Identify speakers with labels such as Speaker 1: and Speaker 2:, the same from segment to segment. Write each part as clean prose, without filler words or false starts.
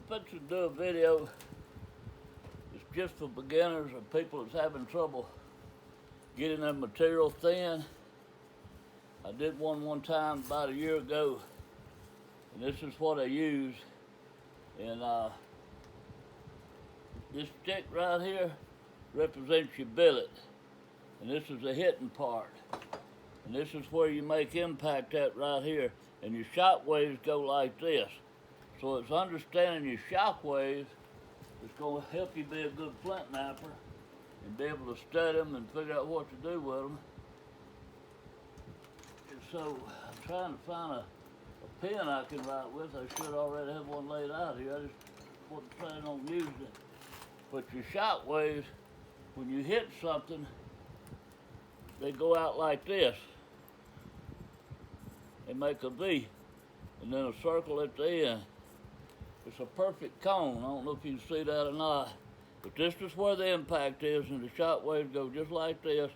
Speaker 1: fixing to do a video. It's just for beginners or people that's having trouble getting their material thin. I did one time about a year ago, and this is what I use. And this stick right here represents your billet, and this is the hitting part. And this is where you make impact at right here. And your shock waves go like this. So it's understanding your shock waves that's going to help you be a good flint knapper and be able to study them and figure out what to do with them. And so I'm trying to find a pen I can write with. I should already have one laid out here. I just wasn't planning on using it. But your shock waves, when you hit something, they go out like this. They make a V and then a circle at the end. It's a perfect cone. I don't know if you can see that or not. But this is where the impact is, and the shock waves go just like this,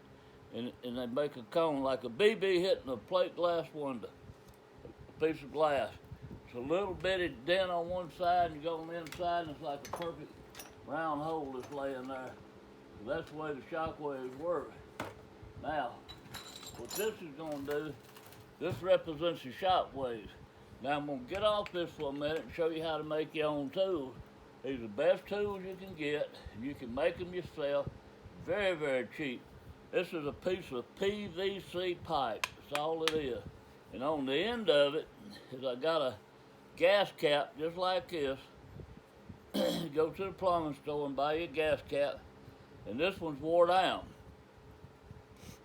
Speaker 1: and they make a cone like a BB hitting a plate glass window, a piece of glass. It's a little bitty dent on one side, and you go on the inside, and it's like a perfect round hole that's laying there. So that's the way the shock waves work. Now, what this is going to do, this represents the shock waves. Now I'm going to get off this for a minute and show you how to make your own tools. These are the best tools you can get. You can make them yourself, very, very cheap. This is a piece of PVC pipe. That's all it is. And on the end of it is I got a gas cap just like this. Go to the plumbing store and buy your gas cap. And this one's wore down.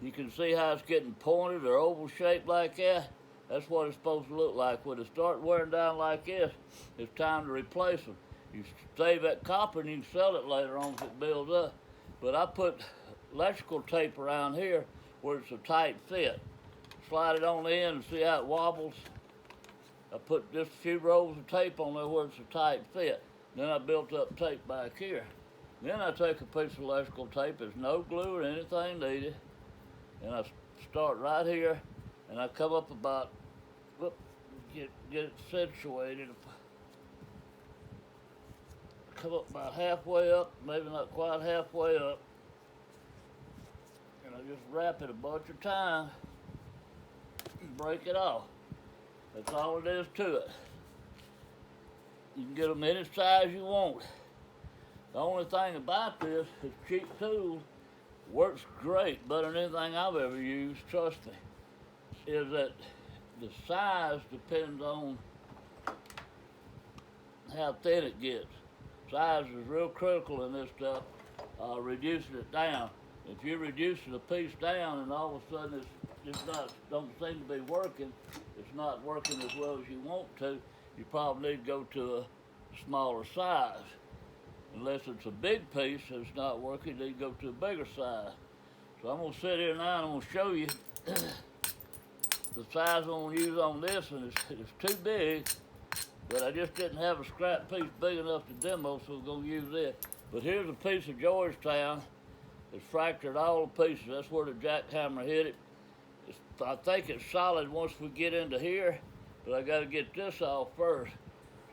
Speaker 1: You can see how it's getting pointed or oval shaped like that. That's what it's supposed to look like. When it starts wearing down like this, it's time to replace them. You save that copper and you can sell it later on if it builds up. But I put electrical tape around here where it's a tight fit. Slide it on the end and see how it wobbles. I put just a few rolls of tape on there where it's a tight fit. Then I built up tape back here. Then I take a piece of electrical tape. There's no glue or anything needed. And I start right here, and I come up about, get it situated. Come up about halfway up, maybe not quite halfway up, and I just wrap it a bunch of times and break it off. That's all it is to it. You can get them any size you want. The only thing about this is cheap tools. Works great, better than anything I've ever used, trust me, is that the size depends on how thin it gets. Size is real critical in this stuff, reducing it down. If you're reducing a piece down and all of a sudden don't seem to be working, it's not working as well as you want to, you probably need to go to a smaller size. Unless it's a big piece that's not working, you go to a bigger size. So I'm going to sit here now and I'm going to show you the size I'm going to use on this, and it's too big, but I just didn't have a scrap piece big enough to demo, so we're going to use it. But here's a piece of Georgetown. It's fractured all the pieces. That's where the jackhammer hit it. I think it's solid once we get into here, but I got to get this off first.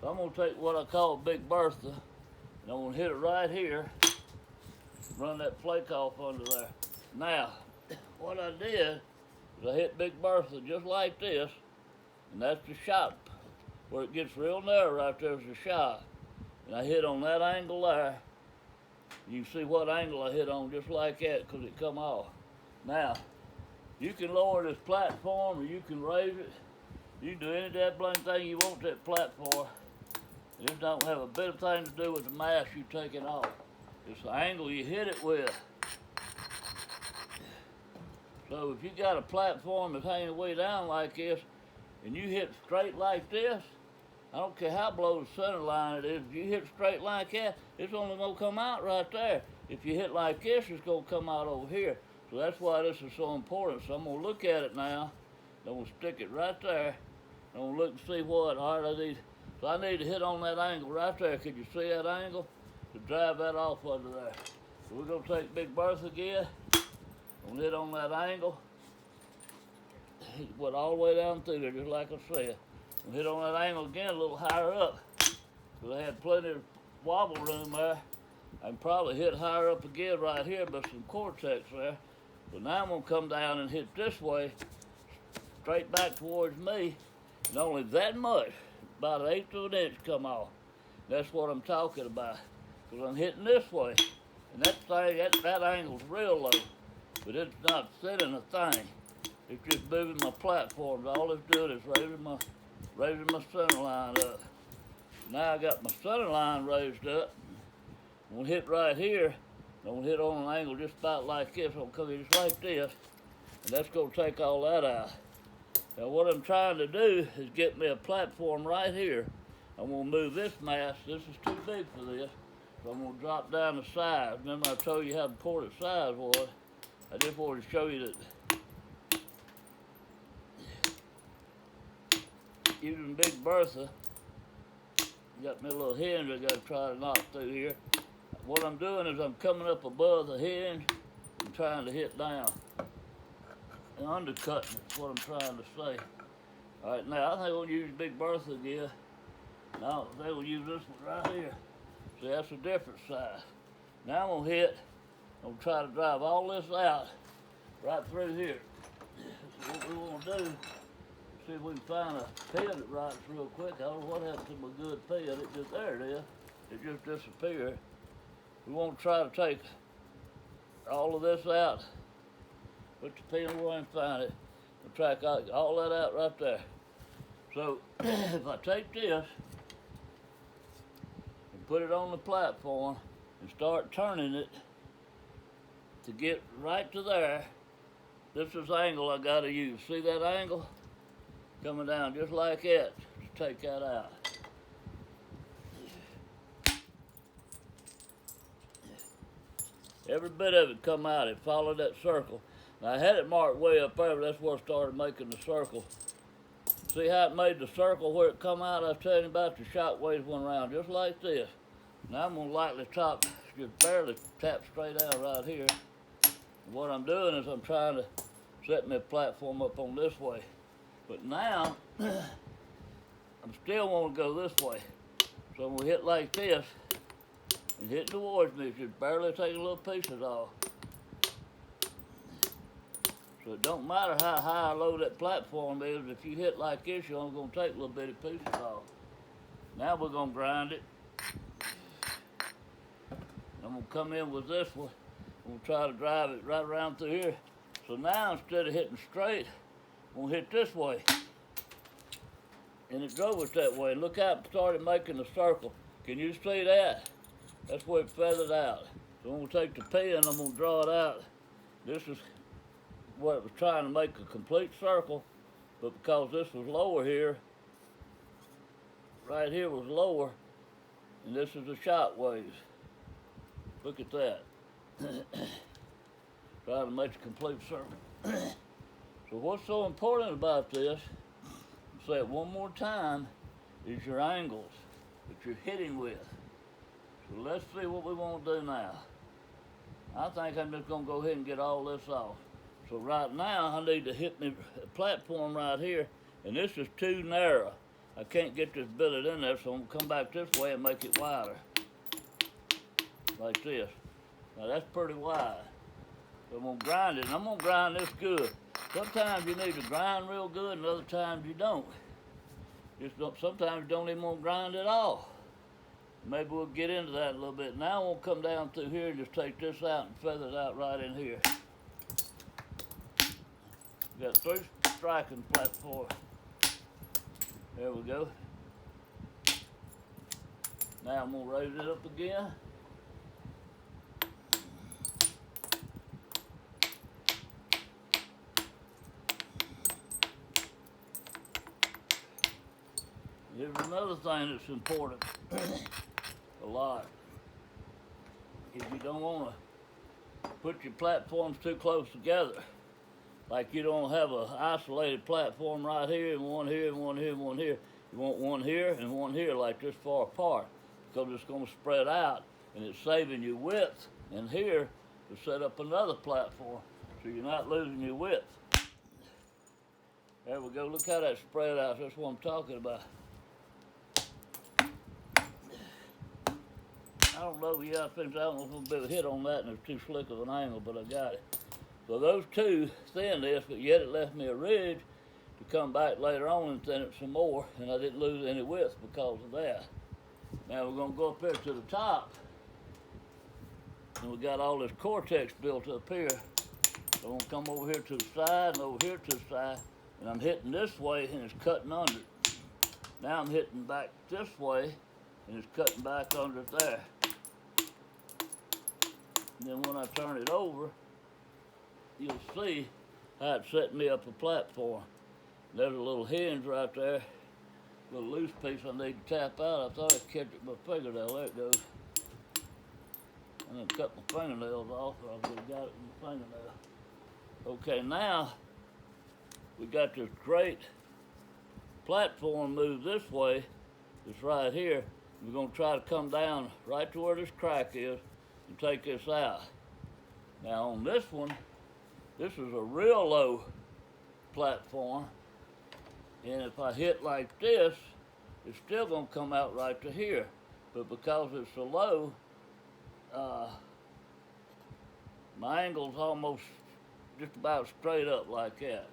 Speaker 1: So I'm going to take what I call Big Bertha, and I'm going to hit it right here, run that flake off under there. Now, what I did is I hit Big Bertha just like this, and that's the shot. Where it gets real narrow right there is the shot. And I hit on that angle there. You can see what angle I hit on just like that because it come off. Now, you can lower this platform or you can raise it. You can do any that blank thing you want to that platform. This don't have a bit of thing to do with the mass you taking off. It's the angle you hit it with. So if you got a platform that's hanging way down like this, and you hit straight like this, I don't care how below the center line it is, if you hit straight like that, it's only going to come out right there. If you hit like this, it's going to come out over here. So that's why this is so important. So I'm going to look at it now. I'm going to stick it right there. I'm going to look and see what. All right, so I need to hit on that angle right there. Could you see that angle? To drive that off under there. So we're going to take Big Bertha again. I'm going to hit on that angle. Went all the way down through there, just like I said. I'm going to hit on that angle again a little higher up. So they had plenty of wobble room there. I can probably hit higher up again right here, but some cortex there. But now I'm gonna come down and hit this way, straight back towards me, and only that much, about 1/8 of an inch come off. That's what I'm talking about. Because I'm hitting this way, and that thing, that angle's real low, but it's not setting a thing. It's just moving my platforms. All it's doing is raising my center line up. Now I got my center line raised up. I'm gonna hit right here. I'm gonna hit on an angle just about like this. I'm gonna come in just like this, and that's gonna take all that out. Now what I'm trying to do is get me a platform right here. I'm gonna move this mass. This is too big for this, so I'm gonna drop down the size. Remember I told you how important size was. I just wanted to show you that using Big Bertha, got me a little hinge I gotta try to knock through here. What I'm doing is I'm coming up above the hinge and trying to hit down. And undercutting is what I'm trying to say. All right, now I think we'll use Big Bertha again. Now I think we'll use this one right here. See, that's a different size. Now I'm gonna try to drive all this out right through here. So what we wanna do, see if we can find a pin that writes real quick. I don't know what happened to my good pin. It just, there it is. It just disappeared. We want to try to take all of this out. Put the pin away and find it. We'll track all that out right there. So if I take this and put it on the platform and start turning it to get right to there, this is the angle I got to use. See that angle? Coming down just like that to take that out. Every bit of it come out. It followed that circle. Now I had it marked way up there, but that's where I started making the circle. See how it made the circle where it come out? I was telling you about the shockwaves went around just like this. Now I'm gonna lightly top, just barely tap straight out right here. And what I'm doing is I'm trying to set my platform up on this way. But now, I'm still want to go this way. So I'm gonna hit like this and hit towards me, just barely taking little pieces off. So it don't matter how high or low that platform is, if you hit like this, you're only gonna take little bitty pieces off. Now we're gonna grind it. I'm gonna come in with this one. I'm gonna try to drive it right around through here. So now instead of hitting straight, I'm gonna hit this way. And it drove it that way. Look how it started making a circle. Can you see that? That's where it feathered out. So I'm gonna take the pin, I'm gonna draw it out. This is what it was trying to make a complete circle, but because this was lower here, right here was lower, and this is the shockwaves. Look at that. Trying to make a complete circle. So what's so important about this, I'll say it one more time, is your angles that you're hitting with. So let's see what we want to do now. I think I'm just going to go ahead and get all this off. So right now I need to hit my platform right here, and this is too narrow. I can't get this billet in there, so I'm going to come back this way and make it wider. Like this. Now that's pretty wide. So I'm going to grind it, and I'm going to grind this good. Sometimes you need to grind real good, and other times you don't. Sometimes you don't even want to grind at all. Maybe we'll get into that a little bit. Now we'll come down through here and just take this out and feather it out right in here. Got 3 striking platforms. There we go. Now I'm going to raise it up again. Here's another thing that's important, a lot, is you don't want to put your platforms too close together. Like you don't have an isolated platform right here and one here and one here and one here. You want one here and one here like this far apart, because it's going to spread out and it's saving you width in here to set up another platform so you're not losing your width. There we go, look how that spread out, that's what I'm talking about. don't know, yeah, I think I don't know if I'm gonna be able to hit on that and it's too slick of an angle, but I got it. So those two thinned this, but yet it left me a ridge to come back later on and thin it some more, and I didn't lose any width because of that. Now we're gonna go up here to the top, and we got all this Cortex built up here. So I'm gonna come over here to the side and over here to the side, and I'm hitting this way and it's cutting under it. Now I'm hitting back this way and it's cutting back under it there. And then when I turn it over, you'll see how it set me up a platform. There's a little hinge right there, a little loose piece I need to tap out. I thought I'd catch it with my fingernail. There it goes. And then cut my fingernails off, or I would have got it in my fingernail. Okay, now we got this great platform moved this way. It's right here. We're gonna try to come down right to where this crack is and take this out. Now on this one, this is a real low platform, and if I hit like this, it's still gonna come out right to here. But because it's so low, my angle's almost just about straight up like that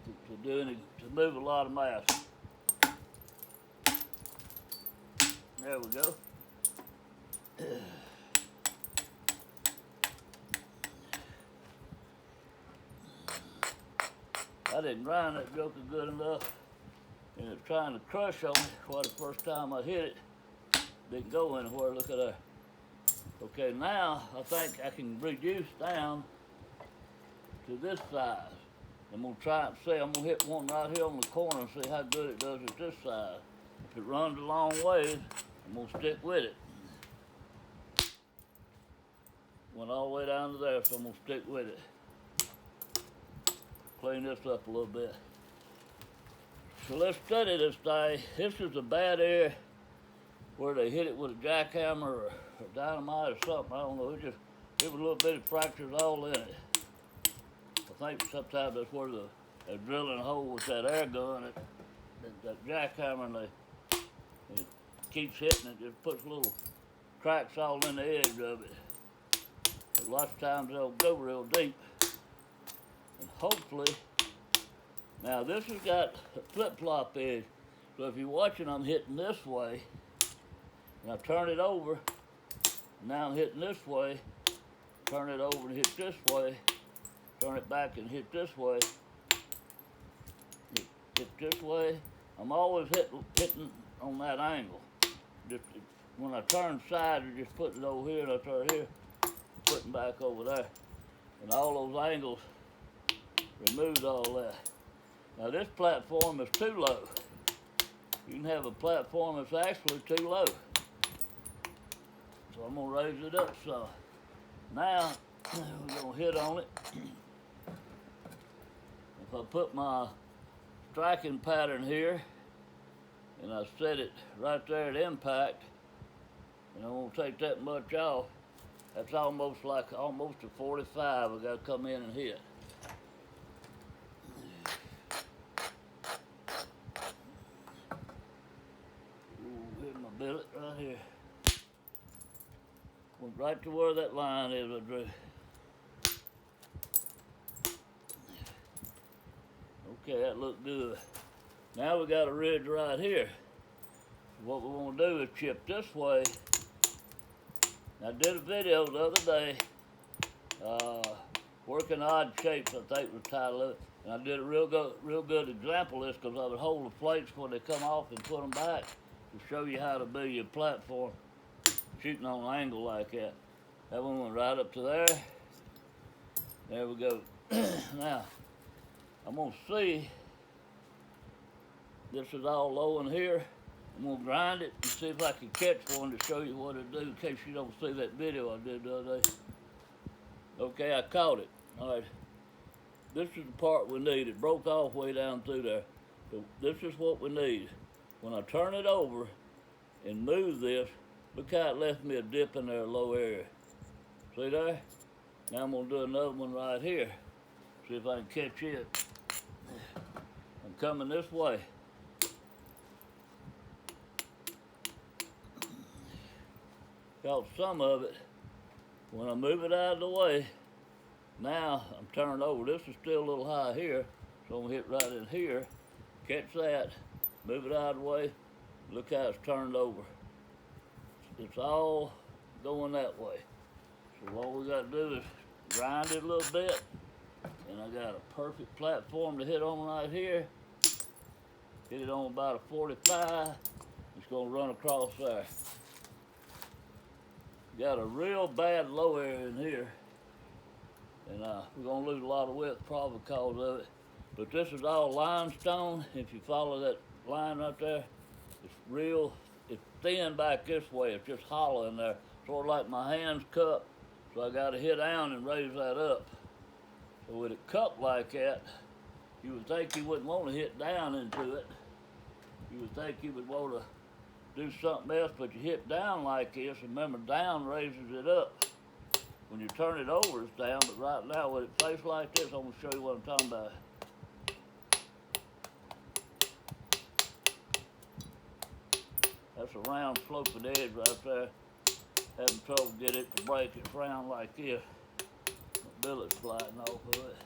Speaker 1: to move a lot of mass. There we go. I didn't grind that joker good enough, and it's trying to crush on me. Well, the first time I hit it, didn't go anywhere. Look at that. Okay, now I think I can reduce down to this size. I'm gonna try and see. I'm gonna hit one right here on the corner and see how good it does at this size. If it runs a long ways, I'm gonna stick with it. Went all the way down to there, so I'm gonna stick with it. Clean this up a little bit. So let's study this thing. This is a bad area where they hit it with a jackhammer or dynamite or something. I don't know. It was a little bit of fractures all in it. I think sometimes that's where they're drilling a hole with that air gun, that jackhammer, and it keeps hitting it. Just puts little cracks all in the edge of it. But lots of times they'll go real deep. And hopefully, now this has got a flip-flop edge. So if you're watching, I'm hitting this way, and I turn it over. Now I'm hitting this way, turn it over and hit this way, turn it back and hit this way, hit this way. I'm always hitting on that angle. Just when I turn sides, I just put it over here, and I turn here, putting back over there. And all those angles removed all that. Now this platform is too low. You can have a platform that's actually too low. So I'm gonna raise it up some. Now we're gonna hit on it. If I put my striking pattern here and I set it right there at impact, and I won't take that much off, that's almost a 45 I gotta come in and hit. Ooh, here's my billet right here. Went right to where that line is I drew. Okay, that looked good. Now we got a ridge right here. What we want to do is chip this way. I did a video the other day, working odd shapes, I think was the title of it. And I did a real good example of this because I would hold the plates when they come off and put them back to show you how to build your platform shooting on an angle like that. That one went right up to there. There we go. Now, I'm gonna see, this is all low in here. I'm gonna grind it and see if I can catch one to show you what it do in case you don't see that video I did the other day. Okay, I caught it. All right, this is the part we need. It broke off way down through there. So this is what we need. When I turn it over and move this, look how it left me a dip in there, low area. See there? Now I'm gonna do another one right here. See if I can catch it. I'm coming this way. caught some of it. When I move it out of the way, now I'm turned over. This is still a little high here, so I'm gonna hit right in here, catch that, move it out of the way, look how it's turned over. It's all going that way. So all we gotta do is grind it a little bit, and I got a perfect platform to hit on right here. Hit it on about a 45. It's gonna run across there. Got a real bad low area in here, and we're gonna lose a lot of width probably because of it. But this is all limestone. If you follow that line right there, it's thin back this way. It's just hollow in there, sort of like my hand's cupped. So I got to hit down and raise that up. So with it cupped like that, you would think you wouldn't want to hit down into it. You would think you would want to do something else, but you hit down like this, and remember, down raises it up. When you turn it over, it's down, but right now with it placed like this, I'm going to show you what I'm talking about. That's a round sloping edge right there. Having trouble get it to break. It's round like this. The billet's sliding off of it.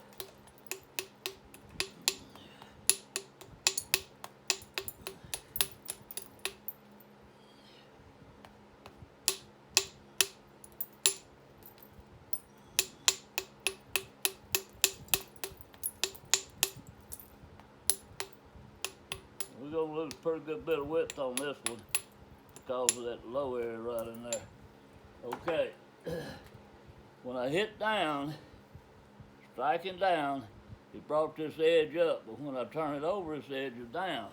Speaker 1: We're going to lose a pretty good bit of width on this one because of that low area right in there. Okay, when I hit down, striking down, it brought this edge up, but when I turn it over, this edge is down.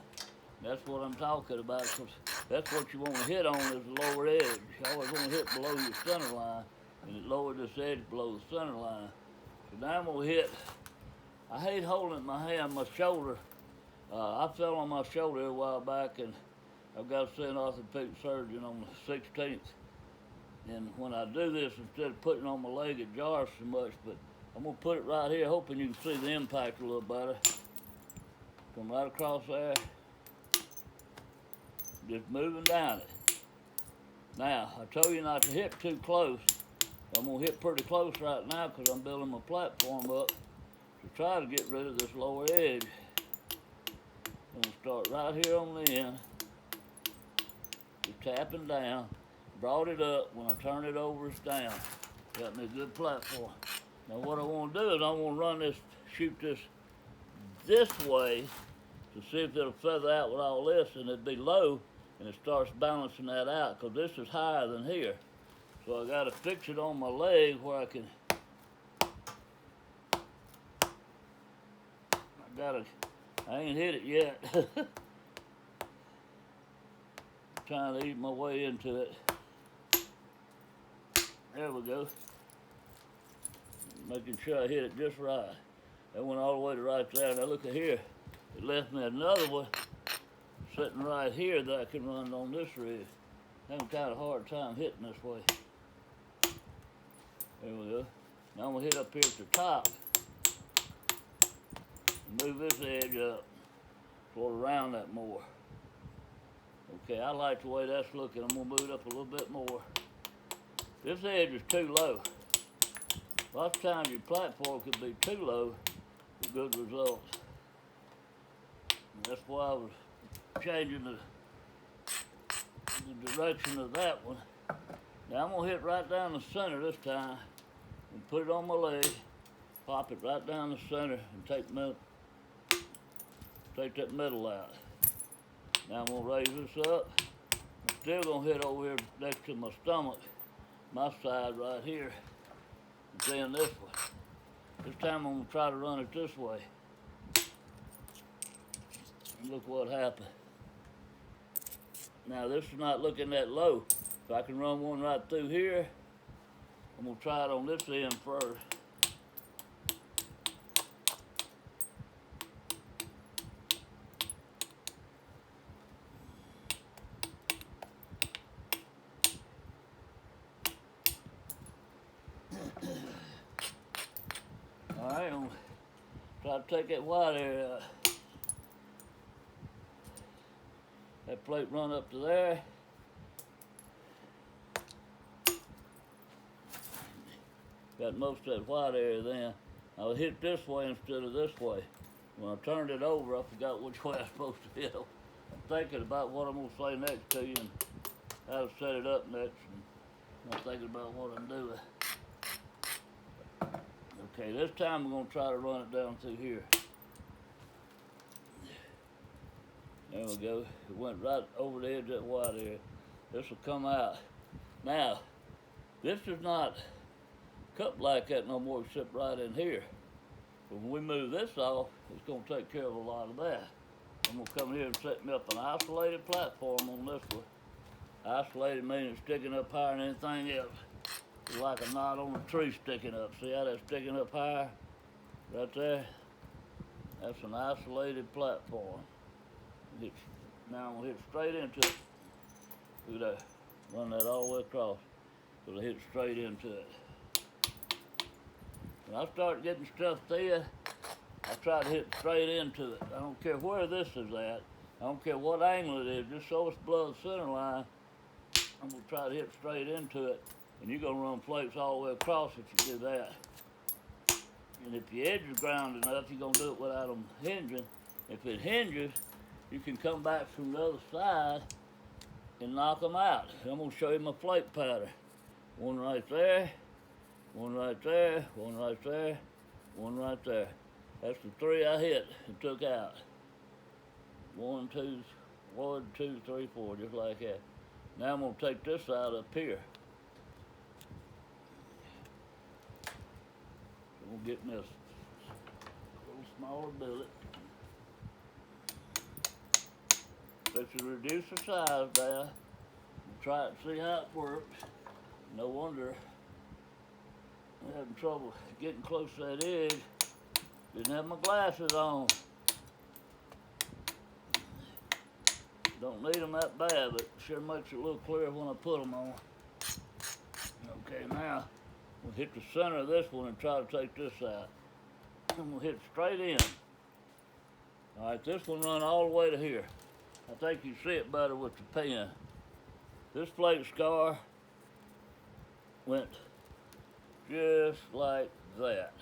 Speaker 1: That's what I'm talking about, because that's what you want to hit on is the lower edge. You always want to hit below your center line, and it lowered this edge below the center line. So now I'm going to hit, I hate holding it in my hand, my shoulder. I fell on my shoulder a while back, and I've got to see an orthopedic surgeon on the 16th. And when I do this, instead of putting it on my leg, it jars so much, but I'm going to put it right here, hoping you can see the impact a little better. Come right across there. Just moving down it. Now, I told you not to hit too close. I'm going to hit pretty close right now because I'm building my platform up to try to get rid of this lower edge. I'm going to start right here on the end. Just tapping down. Brought it up. When I turn it over, it's down. Got me a good platform. Now what I want to do is I want to run this, shoot this way to see if it'll feather out with all this, and it'd be low, and it starts balancing that out, because this is higher than here. So I got to fix it on my leg where I can, I ain't hit it yet. Trying to eat my way into it. There we go. Making sure I hit it just right. That went all the way to right there. Now look at here. It left me another one sitting right here that I can run on this rig. Having kind of a hard time hitting this way. There we go. Now I'm gonna hit up here at the top. Move this edge up. Sort of around that more. Okay, I like the way that's looking. I'm gonna move it up a little bit more. This edge is too low. Lots of times your platform could be too low for good results. And that's why I was changing the direction of that one. Now I'm gonna hit right down the center this time and put it on my leg, pop it right down the center and take that metal out. Now I'm gonna raise this up. I'm still gonna hit over here next to my stomach, my side right here, and then this way. This time I'm gonna try to run it this way. And look what happened. Now this is not looking that low. If I can run one right through here, I'm gonna try it on this end first. Alright, I'm gonna try to take that white area out. That plate run up to there. got most of that white area then. I hit this way instead of this way. When I turned it over, I forgot which way I was supposed to hit. I'm thinking about what I'm going to say next to you and how to set it up next. And I'm thinking about what I'm doing. Okay, this time we're going to try to run it down through here. There we go. It went right over the edge of that white area. This will come out. Now, this is not cut like that no more except right in here. But when we move this off, it's going to take care of a lot of that. I'm going to come here and set me up an isolated platform on this one. Isolated meaning it's sticking up higher than anything else. It's like a knot on a tree sticking up. See how that's sticking up higher? Right there? That's an isolated platform. Now I'm going to hit straight into it. Look at that. Run that all the way across. So I hit straight into it. When I start getting stuff thin, I try to hit straight into it. I don't care where this is at. I don't care what angle it is. Just so it's below the center line, I'm going to try to hit straight into it. And you're going to run flakes all the way across if you do that. And if your edge is ground enough, you're going to do it without them hinging. If it hinges, you can come back from the other side and knock them out. I'm going to show you my flake pattern. One right there, one right there, one right there, one right there. That's the three I hit and took out. 1, 2, 1, 2, 3, 4, just like that. Now I'm going to take this out up here. So I'm going to get me a little smaller billet. This will reduce the size down. Try it and see how it works. No wonder I'm having trouble getting close to that edge. Didn't have my glasses on. Don't need them that bad, but sure makes it a little clearer when I put them on. Okay, now we'll hit the center of this one and try to take this out. I'm gonna hit straight in. All right, this one run all the way to here. I think you see it better with the pen. This flake scar went just like that.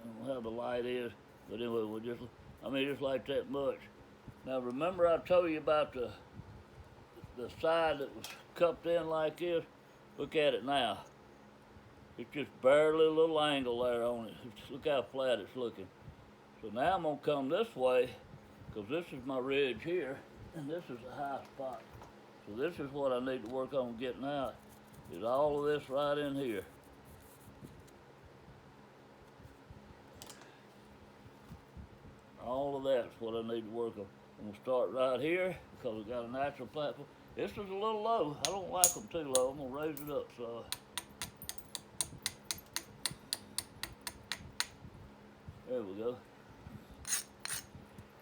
Speaker 1: I don't know how the light is, but anyway, we'll just like that much. Now remember I told you about the side that was cupped in like this? Look at it now. It's just barely a little angle there on it. Look how flat it's looking. So now I'm gonna come this way, because this is my ridge here, and this is a high spot. So this is what I need to work on getting out, is all of this right in here. All of that's what I need to work on. I'm gonna start right here, because we got a natural platform. This is a little low. I don't like them too low. I'm gonna raise it up so. There we go.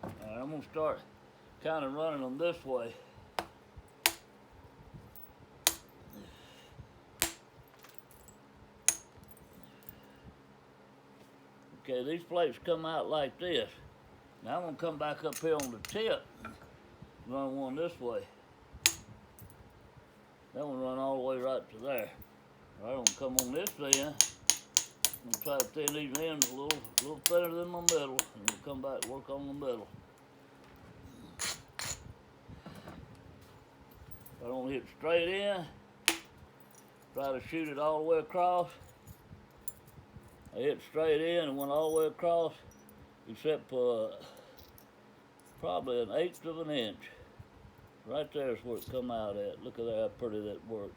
Speaker 1: All right, I'm gonna start kind of running them this way. Okay, these flakes come out like this. Now I'm gonna come back up here on the tip, run one this way. That one run all the way right to there. All right, I'm gonna come on this end. I'm gonna try to thin these ends a little thinner than my middle, and we'll come back and work on the middle. I don't hit straight in. Try to shoot it all the way across. I hit straight in and went all the way across, except for probably 1/8 of an inch. Right there is where it come out at. Look at how pretty that worked.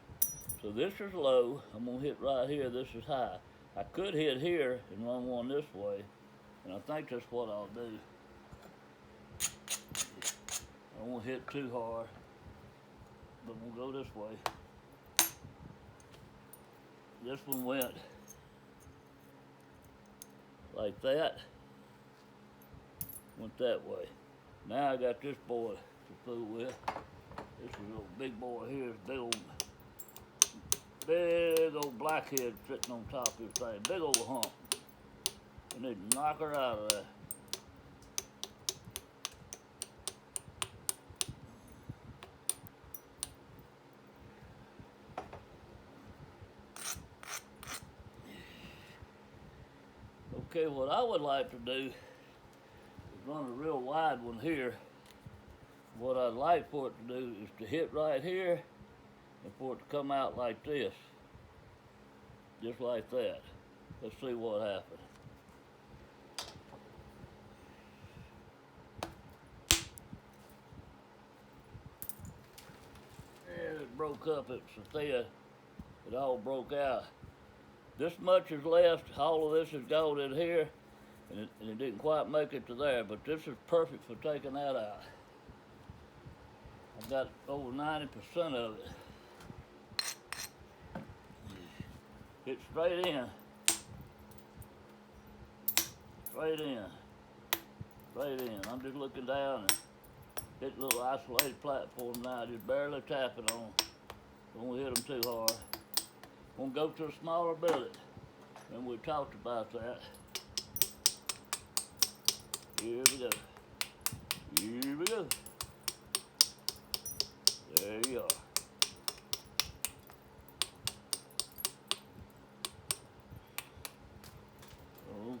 Speaker 1: So this is low. I'm gonna hit right here. This is high. I could hit here and run one this way, and I think that's what I'll do. I won't hit too hard, but we'll go this way. This one went like that, went that way. Now I got this boy to fool with. This is a little big boy here, big old blackhead sitting on top of this thing, big old hump. I need to knock her out of there. Okay, what I would like to do is run a real wide one here. What I'd like for it to do is to hit right here and for it to come out like this. Just like that. Let's see what happens. And it broke up, it's so thin, it all broke out. This much is left, all of this is gone in here, and it didn't quite make it to there, but this is perfect for taking that out. I've got over 90% of it. Hit straight in. Straight in. Straight in. I'm just looking down and hit a little isolated platform now, just barely tapping on. Don't want to hit them too hard. Gonna go to a smaller billet, and we talked about that. Here we go. Here we go. There you are.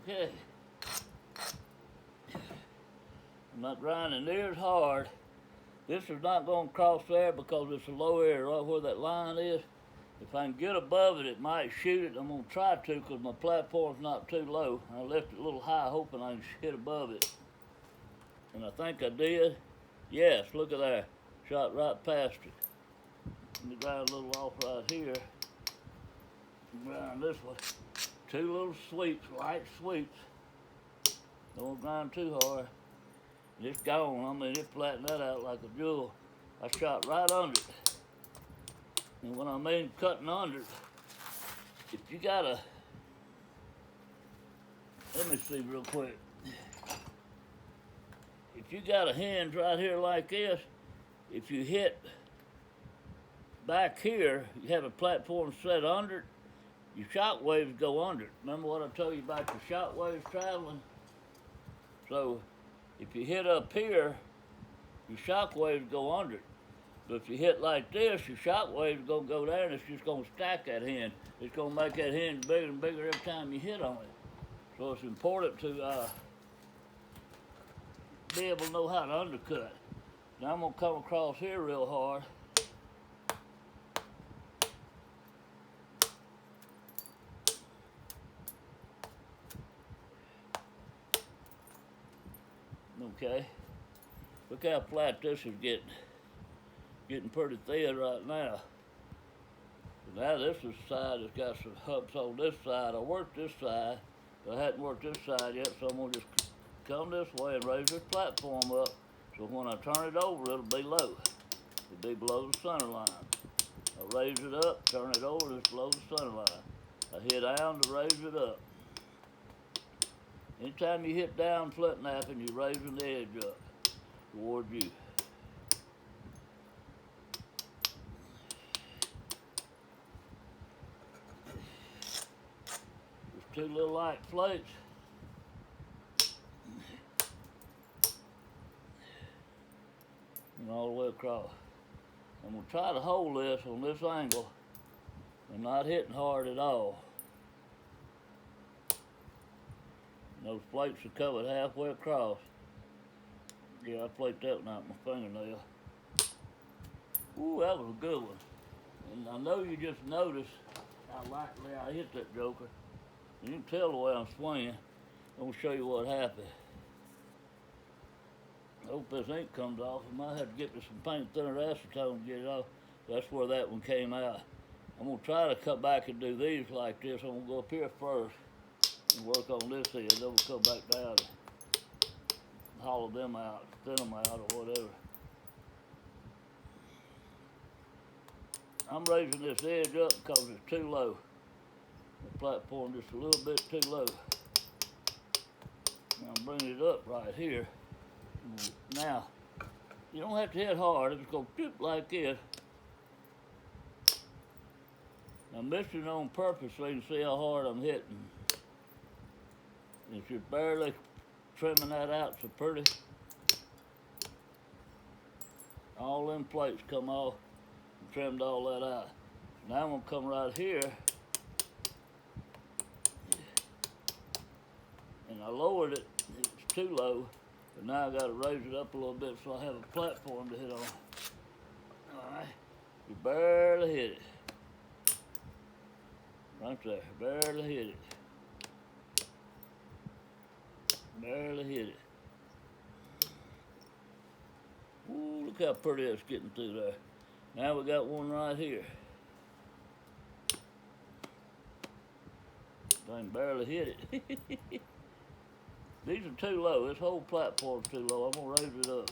Speaker 1: Okay. I'm not grinding near as hard. This is not going to cross there because it's a low area right where that line is. If I can get above it, it might shoot it. I'm going to try to because my platform's not too low. I left it a little high hoping I can hit above it. And I think I did. Yes, look at that. Shot right past it. Let me grind a little off right here. Grind this one. Two little sweeps, light sweeps. Don't grind too hard. And it's gone. I mean, it flattened that out like a jewel. I shot right under it. And when I mean cutting under it, if you got a, let me see real quick. If you got a hinge right here like this, if you hit back here, you have a platform set under it, your shock waves go under it. Remember what I told you about your shock waves traveling? So if you hit up here, your shock waves go under it. But if you hit like this, your shock waves gonna go there and it's just gonna stack that hinge. It's gonna make that hinge bigger and bigger every time you hit on it. So it's important to be able to know how to undercut. Now I'm gonna come across here real hard. Okay, look how flat this is getting. Getting pretty thin right now. So now this is the side that's got some humps on this side. I worked this side, but I hadn't worked this side yet, so I'm gonna just come this way and raise this platform up. So when I turn it over, it'll be low. It'll be below the center line. I raise it up, turn it over, it's below the center line. I hit down to raise it up. Anytime you hit down flip napping, you're raising the edge up toward you. Just two little light flakes. And all the way across. I'm going to try to hold this on this angle and not hitting hard at all. Those flakes are covered halfway across. Yeah, I flaked that one out with my fingernail. Ooh, that was a good one. And I know you just noticed how lightly I hit that joker. You can tell the way I'm swinging. I'm going to show you what happened. I hope this ink comes off. I might have to get me some paint thinner acetone to get it off. That's where that one came out. I'm going to try to cut back and do these like this. I'm going to go up here first and work on this end. Then we'll come back down and hollow them out, thin them out or whatever. I'm raising this edge up because it's too low. The platform just a little bit too low. Now I'm bringing it up right here. Now, you don't have to hit hard. It's going to tip like this. I'm missing on purpose so you can see how hard I'm hitting. If you're barely trimming that out so pretty, all them plates come off and trimmed all that out. Now I'm going to come right here and I lowered it. It's too low, but now I got to raise it up a little bit so I have a platform to hit on. All right, you barely hit it. Right there, barely hit it. Barely hit it. Ooh, look how pretty it's getting through there. Now we got one right here. Dang, barely hit it. These are too low. This whole platform's too low. I'm gonna raise it up.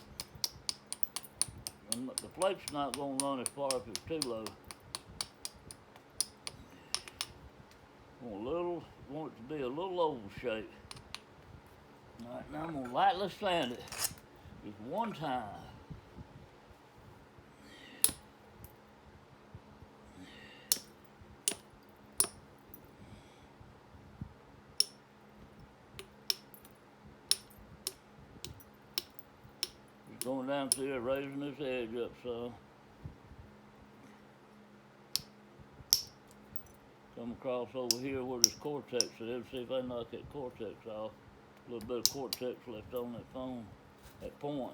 Speaker 1: And the flake's not gonna run as far if it's too low. Want it to be a little oval shape. All right, now I'm gonna lightly sand it just one time. Just going down through there, raising this edge up some. Come across over here where this cortex is, see if I can knock that cortex off. A little bit of cortex left on that phone, that point.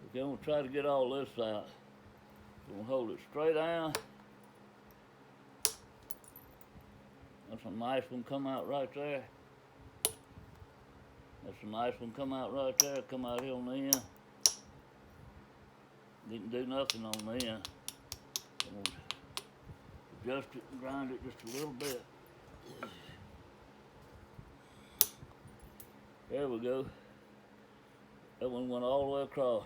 Speaker 1: Okay, I'm gonna try to get all this out. I'm gonna hold it straight down. That's a nice one come out right there. That's a nice one come out right there. Come out here on the end. Didn't do nothing on the end. I'm gonna adjust it and grind it just a little bit. There we go. That one went all the way across.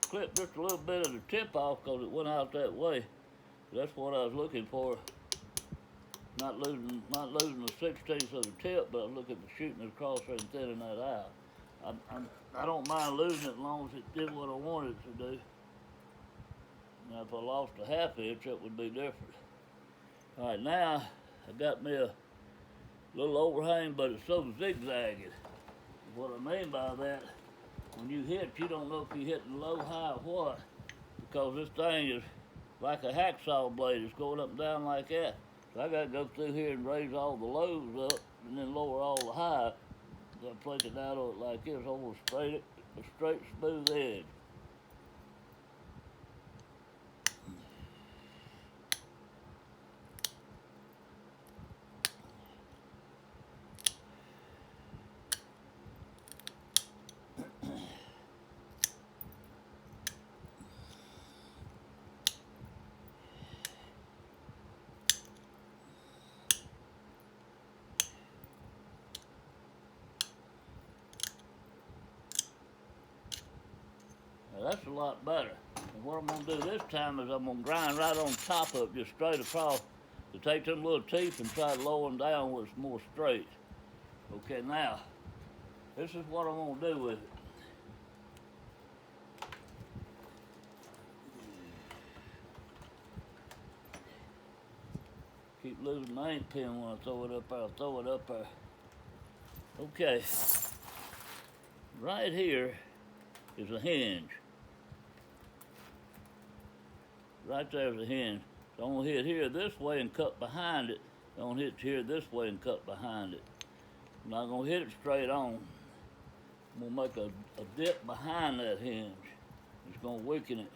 Speaker 1: Clipped just a little bit of the tip off because it went out that way. That's what I was looking for. Not losing the 16th of the tip, but I'm looking for shooting it across there and thinning that out. I don't mind losing it as long as it did what I wanted it to do. Now, if I lost a half inch, it would be different. All right, now I got me a little overhang, but it's so zigzagged. What I mean by that, when you hit, you don't know if you're hitting low, high, or what, because this thing is like a hacksaw blade. It's going up and down like that. So I got to go through here and raise all the lows up and then lower all the high. Got to flake it out on it like this, over a straight, smooth edge. Now that's a lot better. And what I'm going to do this time is I'm going to grind right on top of it, just straight across, to take them little teeth and try to lower them down where it's more straight. Okay, now, this is what I'm going to do with it. Keep losing my ink pen when I throw it up there. I'll throw it up there. Okay, right here is a hinge. Right there's a hinge. So I'm gonna hit here this way and cut behind it. I'm gonna hit here this way and cut behind it. I'm not gonna hit it straight on. I'm gonna make a dip behind that hinge. It's gonna weaken it.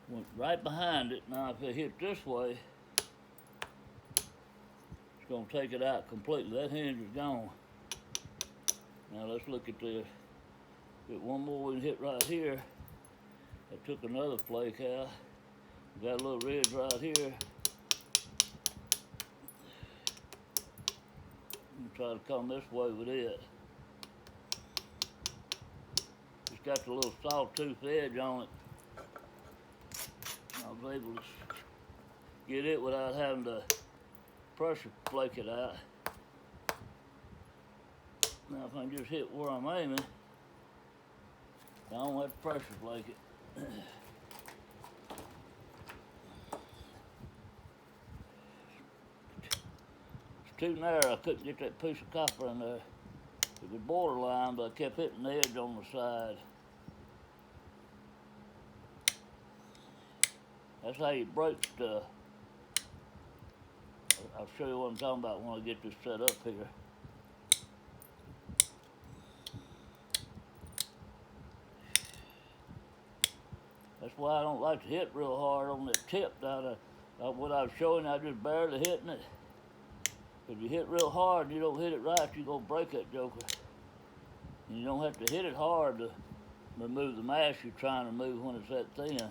Speaker 1: Went right behind it. Now if I hit this way, it's gonna take it out completely. That hinge is gone. Now let's look at this. Get one more we can hit right here. I took another flake out. Got a little ridge right here. Try to come this way with it. It's got the little sawtooth edge on it. I was able to get it without having to pressure flake it out. Now if I can just hit where I'm aiming, I don't have to pressure flake it. too narrow. I couldn't get that piece of copper in there. It was borderline, but I kept hitting the edge on the side. That's how you break stuff. I'll show you what I'm talking about when I get this set up here. That's why I don't like to hit real hard on that tip down there. What I was showing, I just barely hitting it. If you hit real hard and you don't hit it right, you're going to break that joker. And you don't have to hit it hard to remove the mass you're trying to remove when it's that thin.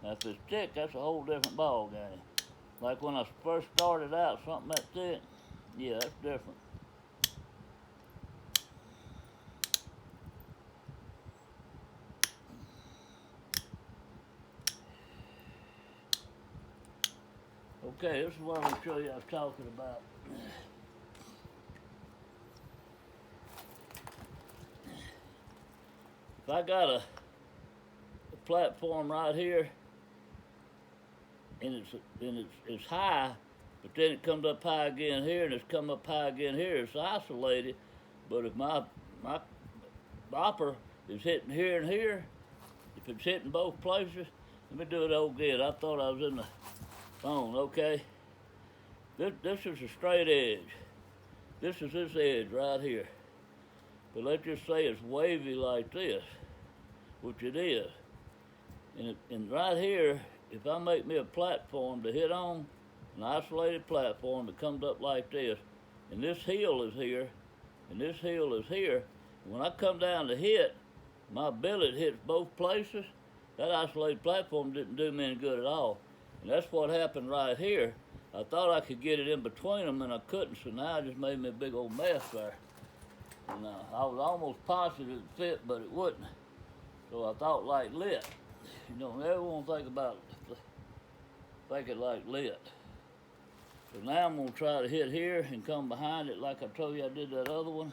Speaker 1: Now if it's thick, that's a whole different ball game. Like when I first started out, something that thick, yeah, that's different. Okay, this is what I'm going to show you I was talking about. If I got a platform right here, and it's high, but then it comes up high again here, and it's come up high again here, it's isolated. But if my bopper is hitting here and here, if it's hitting both places, let me do it again. I thought I was in the phone, okay? This is a straight edge. This is this edge right here. But let's just say it's wavy like this, which it is. And right here, if I make me a platform to hit on, an isolated platform that comes up like this, and this heel is here, and this heel is here, when I come down to hit, my billet hits both places. That isolated platform didn't do me any good at all. And that's what happened right here. I thought I could get it in between them, and I couldn't, so now it just made me a big old mess there. And I was almost positive it fit, but it wouldn't. So I thought like lit. You don't ever want to think about it. Think it like lit. So now I'm going to try to hit here and come behind it like I told you I did that other one.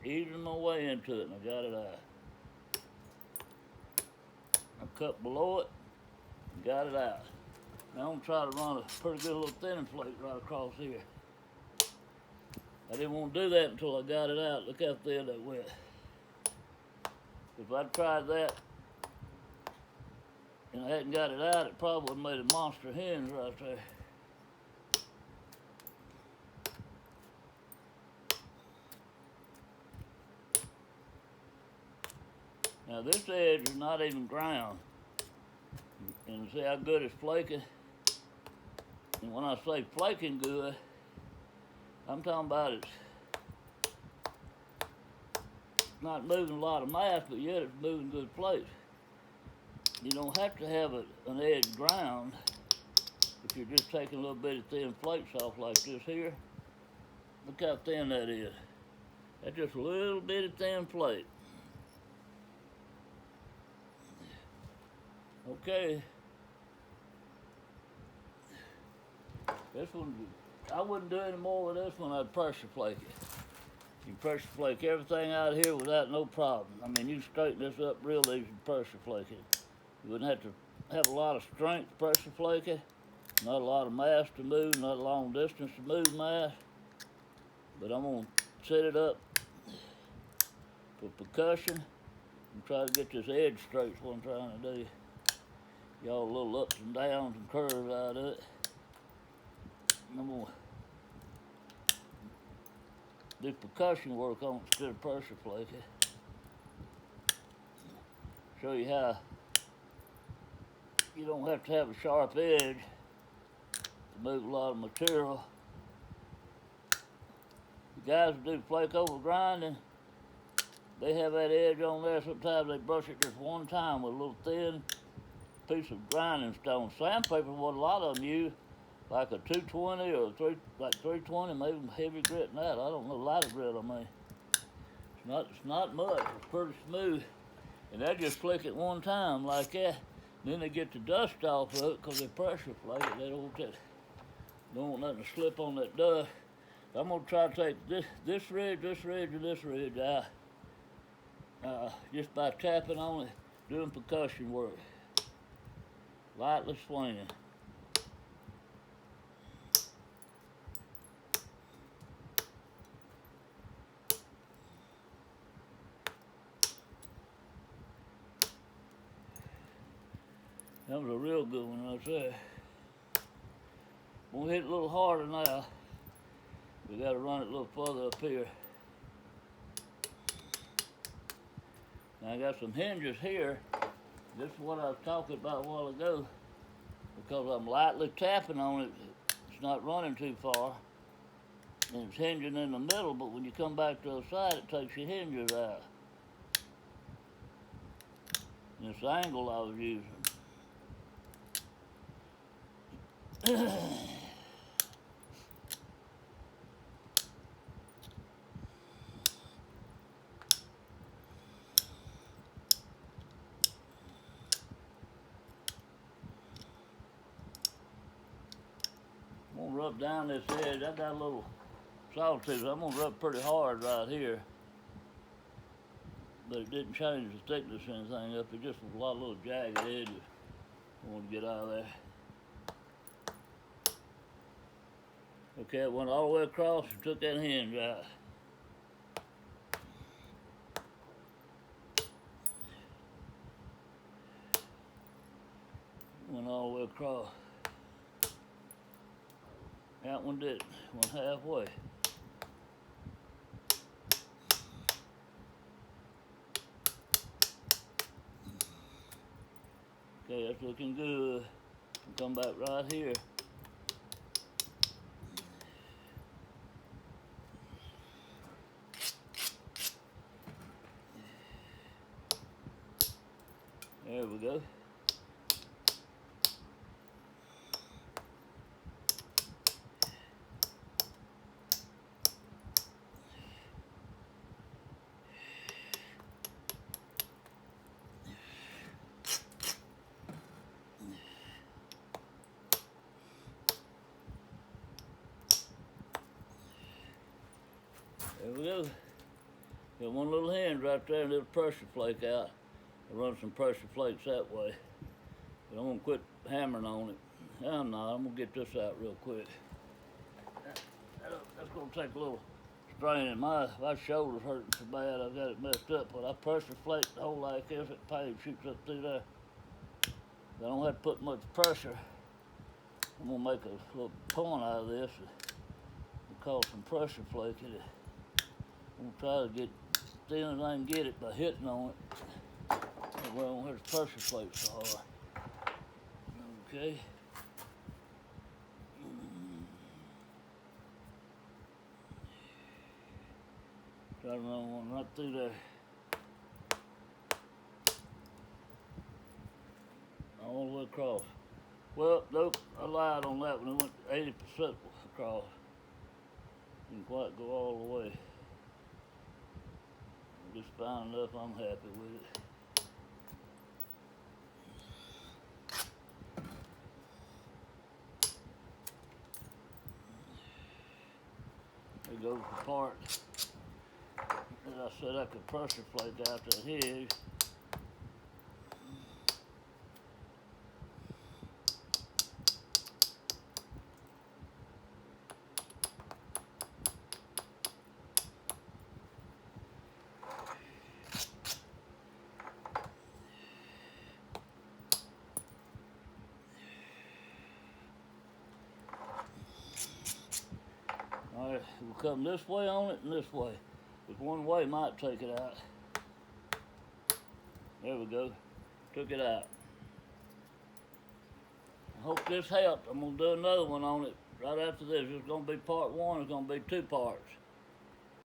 Speaker 1: Easing my way into it, and I got it out. I cut below it and got it out. Now I'm going to try to run a pretty good little thinning plate right across here. I didn't want to do that until I got it out. Look how thin that went. If I'd tried that and I hadn't got it out, it probably would have made a monster hinge right there. Now this edge is not even ground. And see how good it's flaking? And when I say flaking good, I'm talking about it's not moving a lot of mass, but yet it's moving good plates. You don't have to have an edge ground if you're just taking a little bit of thin flakes off like this here. Look how thin that is. That's just a little bit of thin flake. Okay. This one, I wouldn't do any more with this one. I'd pressure flake it. You pressure flake everything out here without no problem. I mean, you straighten this up real easy and pressure flake it. You wouldn't have to have a lot of strength to pressure flake it. Not a lot of mass to move, not a long distance to move mass. But I'm going to set it up for percussion and try to get this edge straight is what I'm trying to do. Y'all little ups and downs and curves out of it. And I'm going to do percussion work on it instead of pressure flake it. Show you how you don't have to have a sharp edge to move a lot of material. The guys who do flake over grinding, they have that edge on there. Sometimes they brush it just one time with a little thin piece of grinding stone. Sandpaper, what a lot of them use, like a 220 or like 320, maybe heavy grit than that. I don't know, lighter grit I mean. It's not much, it's pretty smooth. And they just flick it one time like that. Then they get the dust off of it because they pressure flake it. They don't want nothing to slip on that dust. I'm gonna try to take this ridge, and this ridge out just by tapping on it, doing percussion work. Lightly swinging. That was a real good one right there. We'll hit it a little harder now. We got to run it a little further up here. Now I got some hinges here. This is what I was talking about a while ago. Because I'm lightly tapping on it, it's not running too far. And it's hinging in the middle, but when you come back to the other side, it takes your hinges out. And this angle I was using. I'm gonna rub down this edge. I got a little sawtooth. I'm gonna rub pretty hard right here. But it didn't change the thickness or anything up. It just was a lot of little jagged edges I wanted to get out of there. Okay, it went all the way across and took that hinge out. Went all the way across. That one didn't. Went halfway. Okay, that's looking good. Come back right here. There we go. There we go. Got one little hinge right there and a little pressure flake out. I run some pressure flakes that way. But I'm gonna quit hammering on it. I'm not, I'm gonna get this out real quick. That's gonna take a little straining. My shoulder's hurting so bad I got it messed up, but I pressure flake the whole like this, that pave shoots up through there. I don't have to put much pressure. I'm gonna make a little point out of this and cause some pressure flaking it. I'm gonna try to get thin as I can get it by hitting on it. That way I don't have to pressure flake so hard. Okay. Try to run one right through there. All the way across. Well, nope, I lied on that one. It went 80% across. Didn't quite go all the way. Just fine enough, I'm happy with it. There goes the part that I said I could pressure flake out that hinge. All right, we'll come this way on it and this way. If one way might take it out. There we go. Took it out. I hope this helped. I'm gonna do another one on it right after this. It's gonna be part one. It's gonna be two parts.